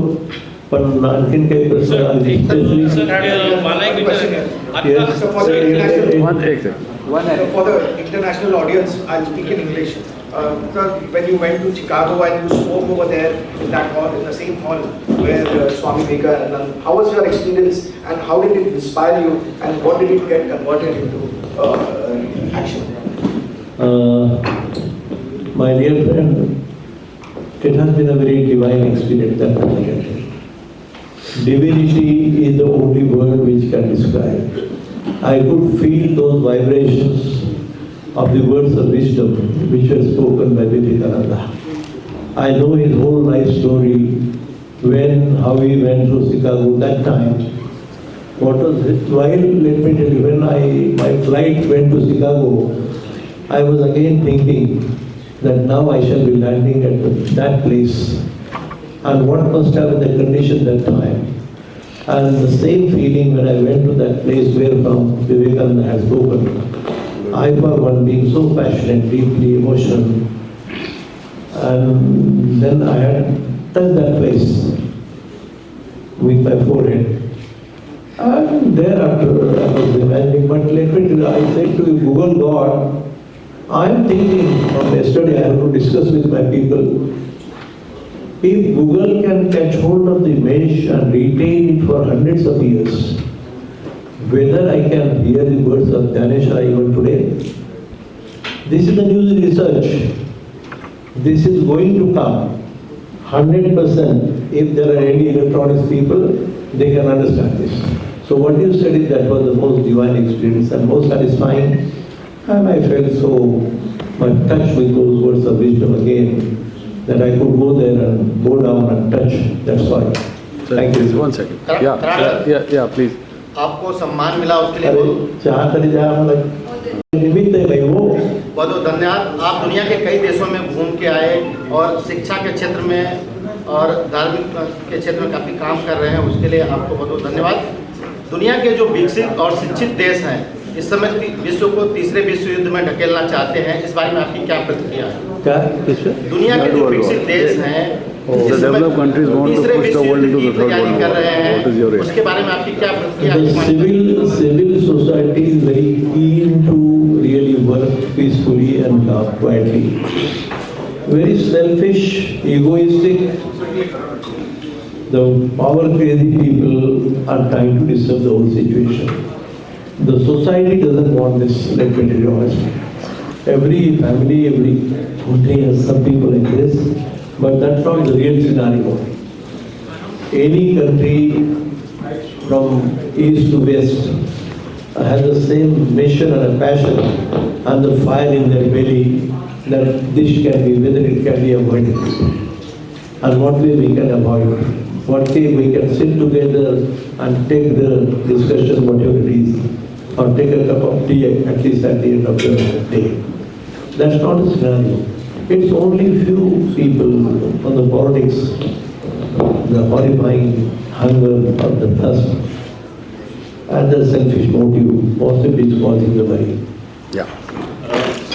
पण आणखीन काही प्रश्न For the international audience, I'll speak in English. Sir, when you went to Chicago and you spoke over there in that hall, in the same hall where Swami Vivekananda, how was your experience and how did it inspire you and what did it get converted into action? My dear friend, it has been a very divine experience that I had. Divinity is the only word which can describe. I could feel those vibrations of the words of wisdom which were spoken by Vivekananda. I know his whole life story, how he went to Chicago that time. What was it? While, let me tell you, when my flight went to Chicago, I was again thinking that now I shall be landing at that place. And what must have been the condition that time. And the same feeling when I went to that place where from Vivekananda had spoken. I for one being so passionate, deeply emotional. And then I had touched that place with my forehead. And thereafter I was imagining, but let me tell you, I said to Google God, I am thinking from yesterday I have to discuss with my people. If Google can catch hold of the image and retain it for hundreds of years, whether I can hear the words of Dhaneshwara even today? This is the news research. This is going to come 100%. If there are any electronics people, they can understand this. So what you said is that was the most divine experience and most satisfying, and I felt so much touched with those words of wisdom again, that I could go there and go down and touch that soil. Thank you. One second. Yeah, please. आपको सम्मान मिला उसके लिए अरे चाह करी जाए मला निमित्त है भाई वो बहुत बहुत धन्यवाद। आप दुनिया के कई देशों में घूम के आए और शिक्षा के क्षेत्र में और धार्मिक के क्षेत्र में काफ़ी काम कर रहे हैं, उसके लिए आपको बहुत बहुत धन्यवाद। दुनिया के जो विकसित और शिक्षित देश हैं इस समय विश्व को तीसरे विश्व युद्ध में ढकेलना चाहते हैं, इस बारे में आपकी क्या प्रतिक्रिया है? क्या किससे दुनिया के जो विकसित देश हैं The developed countries want to push the world into the third world कर रहे war. What is your हैं, reaction? उसके बारे में आपकी क्या प्रतिक्रिया The civil society is very keen to really work peacefully and quietly. Very selfish, egoistic, the power crazy people are trying to disturb the whole situation. The society doesn't want this, let me tell you honestly. Every family, every country has some people like this, but that's not the real scenario. Any country from east to west has the same mission and a passion and the fire in their belly, that this can be, whether it can be avoided. And what way we can avoid, what way we can sit together and take the discussion, whatever it is, or take a cup of tea at least at the end of the day. That's not a scenario. It's only few people on the politics, the horrifying hunger or the thirst, and the selfish motive possibly is causing the worry.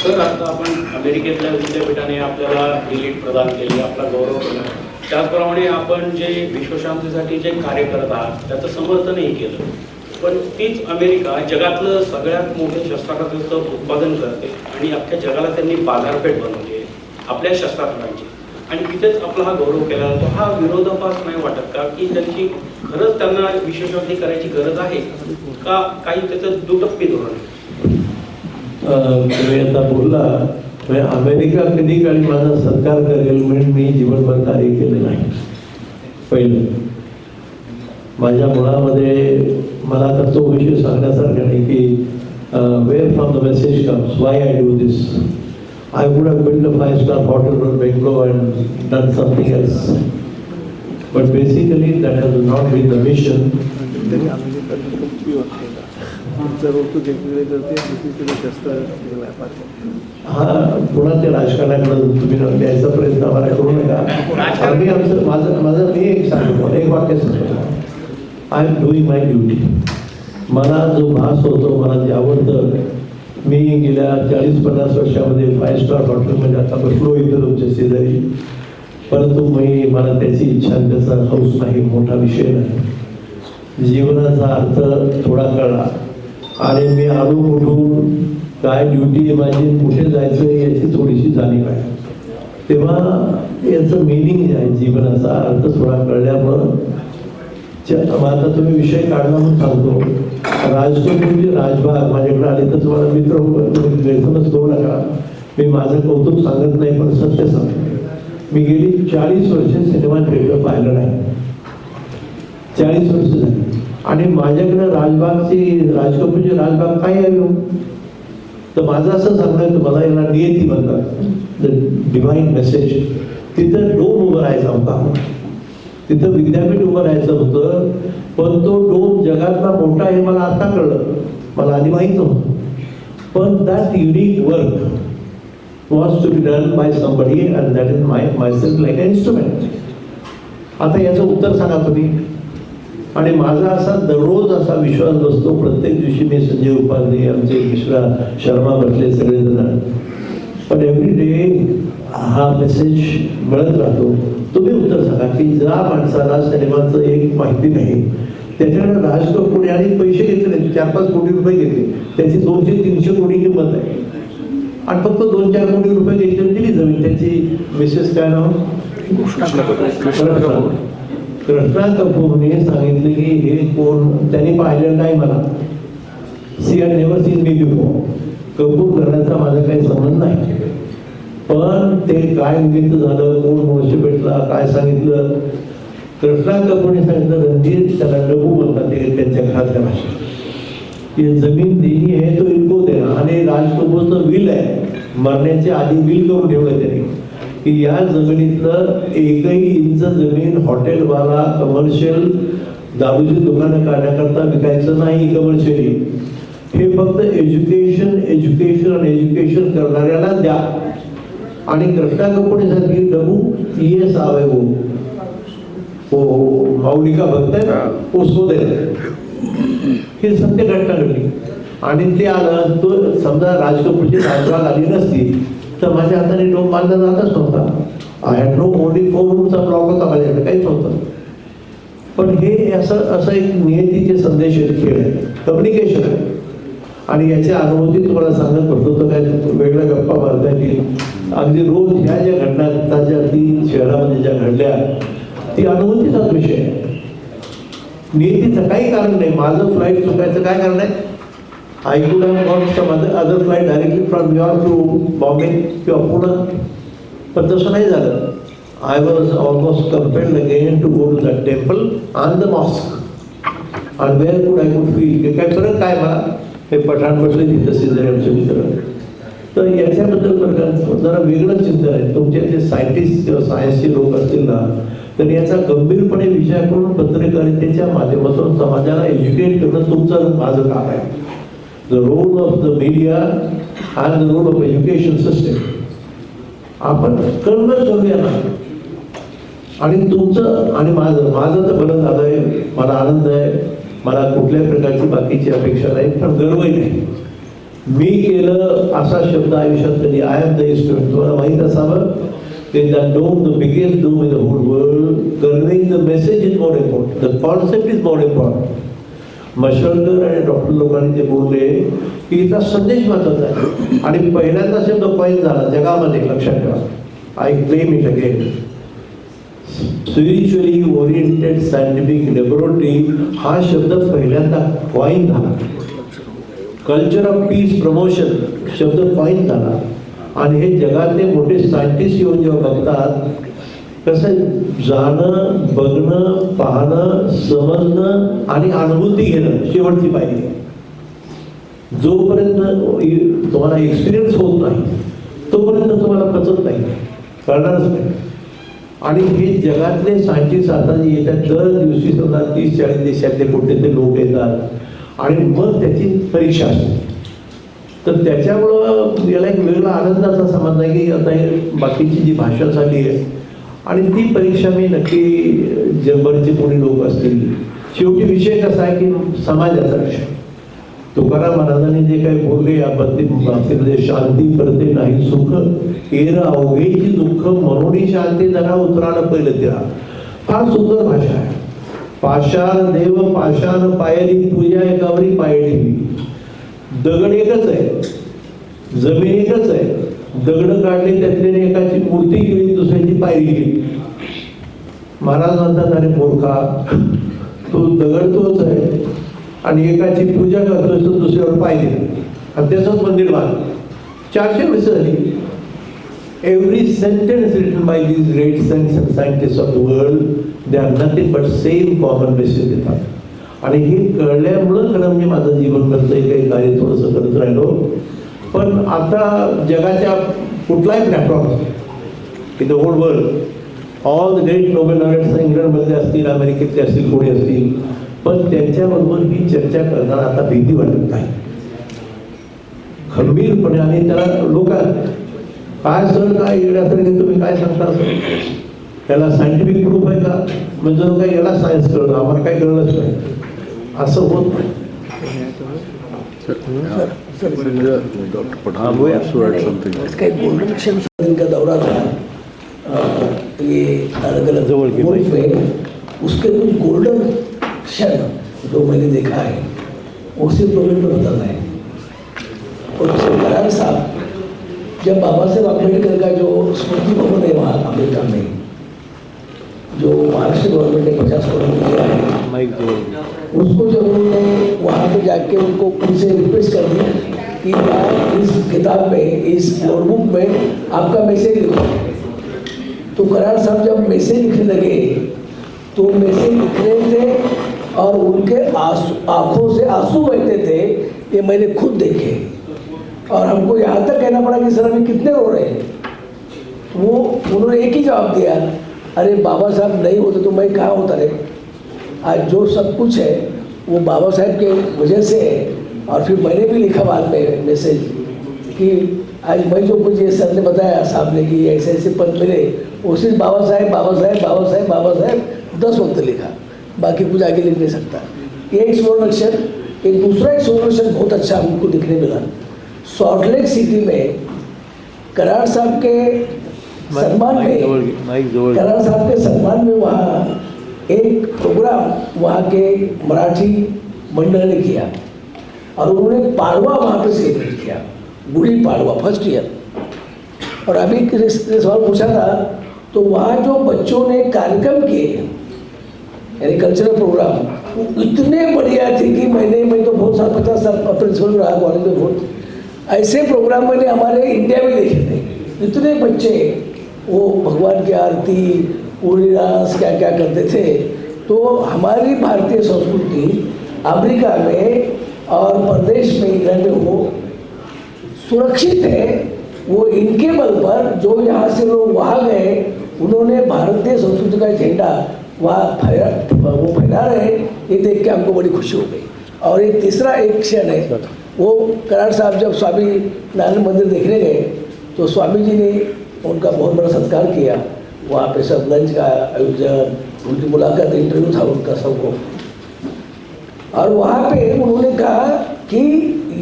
Sir, आता आपण अमेरिकेतल्या विद्यापीठाने आपल्याला delete प्रदान केली, आपला गौरव केला. त्याचप्रमाणे आपण जे विश्वशांतीसाठी जे कार्य करत आहात त्याचं समर्थनही केलं. पण तीच अमेरिका जगातलं सगळ्यात मोठे शस्त्रास्त्राचं उत्पादन करते आणि अख्ख्या जगाला त्यांनी बाजारपेठ बनवली आहे आपल्या शस्त्रास्त्रांची, आणि तिथेच आपला हा गौरव केला जातो. हा विरोधाभास नाही वाटत का की त्यांची खरंच त्यांना विश्वशांती करायची गरज आहे का, काही त्याचं दुटप्पी धोरण आहे? तुम्ही आता बोलला अमेरिका कधी काळी माझा सत्कार करेल म्हणून मी जीवनभर कार्य केलं नाही. पहिलं माझ्या मुळामध्ये मला तर तो विषय सांगण्यासारखा नाही की where from the message comes, why I do this. I would have built a 5-star hotel in Bangalore and done something else. But basically that has not been the mission. हा पुन्हा ते राजकारणाकडे तुम्ही द्यायचा प्रयत्न आम्हाला करू नका. आम्ही आमचं माझं मी एक सांगतो, एक वाक्य सांगतो, I am doing my duty. मला जो भास होतो, मला जे आवडतं, मी गेल्या 40-50 वर्षामध्ये 5-स्टार हॉटेलमध्ये आता बसलो इथं तुमच्या शेजारी, परंतु मला त्याची इच्छा, त्याचा हौस नाही, मोठा विषय नाही. जीवनाचा अर्थ थोडा कळला आणि मी आलो कुठून, काय ड्युटी आहे माझी, कुठे जायचं याची थोडीशी जाणीव आहे. तेव्हा याचं मिनिंग जे आहे, जीवनाचा अर्थ थोडा कळल्यामुळं आता तुम्ही विषय काढला म्हणून सांगतो. राजकोटचे राजभाग माझ्याकडे आले तर तुम्हाला मित्र गैरसमज करू नका, मी माझं कौतुक सांगत नाही पण सत्य सांगतो. मी गेली 40 वर्ष सिनेमा थिएटर पाहिलं नाही, 40 वर्ष झाली. आणि माझ्याकडे राजकपूरचे राजबाग काय आहे तर माझं असं सांगणं तुम्हाला, याला नियती म्हणतात, द डिव्हाइन मेसेज. तिथं डोम उभं राहायचा होता, तिथं विद्यापीठ उभं राहायचं होतं, पण तो डोम जगातला मोठा हे मला आता कळलं, मला आधी माहीत नव्हतं. पण that unique work was to be done by somebody and that is myself like a instrument. आता याचं उत्तर सांगा तुम्ही. आणि माझा असा दररोज असा विश्वास बसतो, प्रत्येक दिवशी मी संजय उपाध्ये, आमचे मिश्रा शर्मा बसले सगळेजण, पण एव्हरी डे हा मेसेज मिळत राहतो. तुम्ही उत्तर सांगा की ज्या माणसाला सिनेमाचं एक माहिती नाही, त्याच्याकडे राज कपूर आणि पैसे घेतले, 4-5 कोटी रुपये घेतले, त्याची 200-300 कोटी किंमत आहे, आणि फक्त 2-4 कोटी रुपये घेतले दिली जमीन. त्याची मिसेस काय नाव, कृष्णा कपूरने सांगितले की हे कोण, त्यांनी पाहिलेलं नाही मला, she had never seen me before. कपूर करण्याचा माझा काही संबंध नाही, पण ते काय निमित्त झालं, कोण मोर्चे भेटला, काय सांगितलं. कृष्णा कपूरने सांगितलं, रणजीत, त्याला डबू म्हणतात ते त्यांच्या घरातल्या भाषेत, ये जमीन देणी आहे तो इनको देना. आणि राज कपूरचं विल आहे, मरण्याच्या आधी विल करून ठेवलं त्यांनी की या जमिनीतलं एकही इंच जमीन हॉटेलवाला, कमर्शियल दारूची दुकानं काढण्याकरता विकायचं नाही कमर्शियली. हे फक्त एज्युकेशन आणि एज्युकेशन करणाऱ्याला द्या. आणि कृष्णा कपूरसाठी डबू ये सावे वो माऊलिका भक्त आहे ना, उसको दे. हे सत्य घटना घडली. आणि ते आलं, तो समजा राज कपूरची राजबाग आली नसती तर माझ्या हाताने डोम बांधला जातच नव्हता. आय हॅड नो ओनली 4 रूमचा ब्लॉक होता माझ्याकडे, काहीच नव्हतं. पण हे असं एक नियतीचे संदेश आहेत, खेळ आहे, कम्युनिकेशन आहे. आणि याच्या अनुभूती तुम्हाला सांगत बसतो तर काय वेगळ्या गप्पा मारता येतील. अगदी रोज ह्या ज्या घटना त्याच्या ती शहरामध्ये ज्या घडल्या, ती अनुभूतीचाच विषय आहे. नियतीचं काही कारण नाही. माझं फ्लाईट चुकायचं काय कारण आहे? I could have got some other flight directly from New York to Bombay किंवा पुणे, पण तसं नाही झालं. I was almost compelled again to go to that temple and the mosque. And where could I feel? काय फरक काय मला? हे पठाण बसले तिथं शेजारी आमचे मित्र, तर याच्याबद्दल बरं का जरा वेगळं चिंतन आहे. तुमचे जे सायंटिस्ट किंवा सायन्सचे लोक असतील ना, तर याचा गंभीरपणे विचार करून पत्रकारितेच्या माध्यमातून समाजाला एज्युकेट करणं तुमचं माझं काम आहे. The role of the media and the role of education system आपण करणं करूया ना. आणि तुमचं आणि माझं तर बरं झालं आहे, मला आनंद आहे, मला कुठल्याही प्रकारची बाकीची अपेक्षा नाही, पण गर्वही नाही. मी केलं असा शब्द आयुष्यात कधी आय एम द इन्स्ट्रुमेंट तुम्हाला माहीत असावं की the dome the biggest dome in the whole world conveying the message is more important, the concept is more important. Mashelkar आणि डॉक्टर लोकांनी ते बोलले की इथला संदेश महत्वाचा आहे. आणि पहिल्यांदा शब्द कॉइन झाला जगामध्ये, लक्षात ठेवा. I claim it again. Spiritually oriented scientific laboratory हा शब्द पहिल्यांदा कॉइन झाला. कल्चर ऑफ पीस प्रमोशन शब्द कॉइन झाला. आणि हे जगातले मोठे सायंटिस्ट येऊन जेव्हा बघतात, कसं जाणं, बघणं, पाहणं, समजणं आणि अनुभूती घेणं शेवटची पाहिजे. जोपर्यंत तुम्हाला एक्सपिरियन्स होत नाही तोपर्यंत तुम्हाला पचत नाही, कळणारच नाही. आणि हे जगातले सायंटिस्ट आता जे येतात दर दिवशी समजा 30-40 देशातले कुठले लोक येतात आणि मग त्याची परीक्षा असते. तर त्याच्यामुळं याला एक वेगळा आनंदाचा संबंध आहे की आता हे बाकीची जी भाषा झाली आहे आणि ती परीक्षा मी नक्की जगभरचे कोणी लोक असतील. शेवटी विषय कसा आहे की समाजाचा विषय. तुकाराम महाराजांनी जे काही बोलले याबद्दल शांती करते नाही सुख केर अवघेची दुःख म्हणून शांती जरा उतरानं पहिलं तिला. फार सुंदर भाषा आहे. पाषाण देव पाषाण पायली पूजा एकावरी पाय ठेवी. दगड एकच आहे, जमीन एकच आहे. दगड काढले त्यातले एकाची मूर्ती केली, दुसऱ्याची पायरी केली. महाराज म्हणतात अरे मूर्खा, तो दगड तोच आहे आणि एकाची पूजा करतोय तो दुसऱ्यावर पाय दिला आणि त्याचंच मंदिर बांध. 400 वर्ष झाली. Every sentence written by these great science and scientist of the world they are nothing but same common message देतात. आणि हे कळल्यामुळं खरं म्हणजे माझं जीवनभरचं काही कार्य थोडंसं करत राहिलो. पण आता जगाच्या कुठलाही platform in the whole world all the great Nobel laureates इंग्लंडमधले असतील, अमेरिकेतले असतील, कोणी असतील, पण त्यांच्याबरोबर ही चर्चा करताना आता भीती वाटत नाही. खंबीरपणे आणि त्याला लोक काय सर काय येण्यासारखे तुम्ही काय सांगता सर, त्याला सायंटिफिक प्रूफ आहे का, म्हणजे जर काय याला सायन्स कळलं आम्हाला काय कळलंच नाही असं होत नाही. डॉक्टर पठान काही गोल्डन क्षण का दौरा था, ये अलग अलग मुल्क में उसके कुछ गोल्डन क्षण जो मैंने देखा है उसी प्रॉब्लम में बताना है. और करार साहब, जब बाबा साहेब अम्बेडकर का जो स्मृति भवन है वहाँ अमेरिका में, जो महाराष्ट्र गवर्नमेंट ने 50 करोड़ दिया है, उसको जब उन्होंने वहाँ पे जाके उनको उनसे रिक्वेस्ट कर दी कि आप इस किताब में, इस नोटबुक में आपका मैसेज लिखो, तो करार साहब जब मैसेज लिखने लगे तो मैसेज लिख रहे थे और उनके आंखों से आंसू बहते थे. ये मैंने खुद देखे और हमको यहाँ तक कहना पड़ा कि सर अभी कितने रो रहे हैं. वो उन्होंने एक ही जवाब दिया, अरे बाबा साहब नहीं होते तो मैं कहाँ होता रे. आज जो सब कुछ है वो बाबा साहब के वजह से है. और फिर मैंने भी लिखा बाद में मैसेज कि आज मैं जो मुझे सर ने बताया साहब ने कि ऐसे ऐसे पद मिले, उसी बाबा साहेब बाबा साहेब बाबा साहेब बाबा साहेब 10 वक्त लिखा, बाकी कुछ आगे लिख नहीं सकता. ये एक स्वर्ण अक्षर. एक दूसरा एक स्वर्ण अक्षर बहुत अच्छा हमको दिखने मिला. सॉल्ट लेक सिटी में करार साहब के सम्मान में, करार साहब के सम्मान में वहाँ एक प्रोग्राम वहाँ के मराठी मंडल ने किया और उन्होंने पाड़वा वहाँ पे celebrate KIA, Gudi Padwa first year. और अभी सवाल पूछा था तो वहाँ जो बच्चों ने कार्यक्रम किए यानी कल्चरल प्रोग्राम, वो इतने बढ़िया थे कि मैं तो बहुत साल 50 साल प्रिंसिपल रहा कॉलेज में. बहुत ऐसे प्रोग्राम मैंने हमारे इंडिया में देखे थे. इतने बच्चे वो भगवान की आरती, पूरी डांस क्या क्या करते थे. तो हमारी भारतीय संस्कृति अमेरिका में और प्रदेश में इंग्लैंड में वो सुरक्षित है, वो इनके बल पर जो यहाँ से लोग वहाँ गए, उन्होंने भारतीय संस्कृति का झंडा वहाँ फहरा रहे, ये देख के हमको बड़ी खुशी हो गई। और एक तीसरा एक क्षण है, वो कराड़ साहब जब स्वामी नारायण मंदिर देखने गए तो स्वामी जी ने उनका बहुत बड़ा सत्कार किया। वहाँ पे सब लंच का आयोजन, उनकी मुलाकात, इंटरव्यू था उनका सबको। और वहाँ पे उन्होंने कहा कि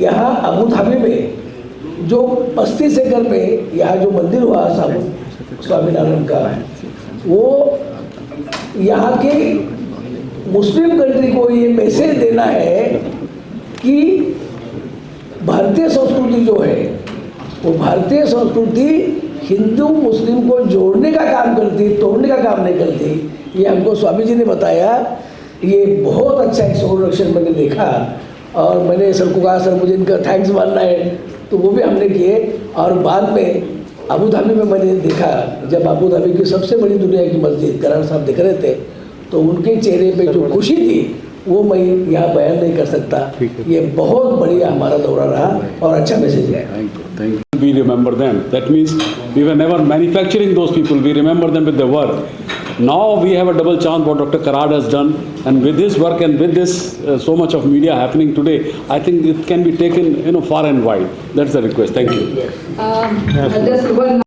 यहाँ अबू धाबी में जो 35 एकड़ पे यहाँ जो मंदिर हुआ स्वामीनारायण का, वो यहाँ के मुस्लिम कंट्री को ये मैसेज देना है कि भारतीय संस्कृति जो है, वो भारतीय संस्कृति हिंदू मुस्लिम को जोड़ने का काम करती, तोड़ने का काम नहीं करती। ये हमको स्वामी जी ने बताया। ये बहुत अच्छा एक संरक्षण मैंने देखा और मैंने सर को कहा, सर मुझे इनका थैंक्स मानना है, तो वो भी हमने किए। और बाद में अबू धाबी में मैंने देखा, जब अबू धाबी की सबसे बड़ी दुनिया की मस्जिद कराड़ साहब दिख रहे थे, तो उनके चेहरे पे जो खुशी थी वो मैं यहाँ बयान नहीं कर सकता। ये बहुत बढ़िया हमारा दौरा रहा और अच्छा मैसेज है। Thank you. We remember them. That means we were never manufacturing those people. We remember them with their work. Now we have a double chance what Dr. Karad has done, and with this work and with this so much of media happening today, I think it can be taken far and wide. That's the request. Thank you. Just one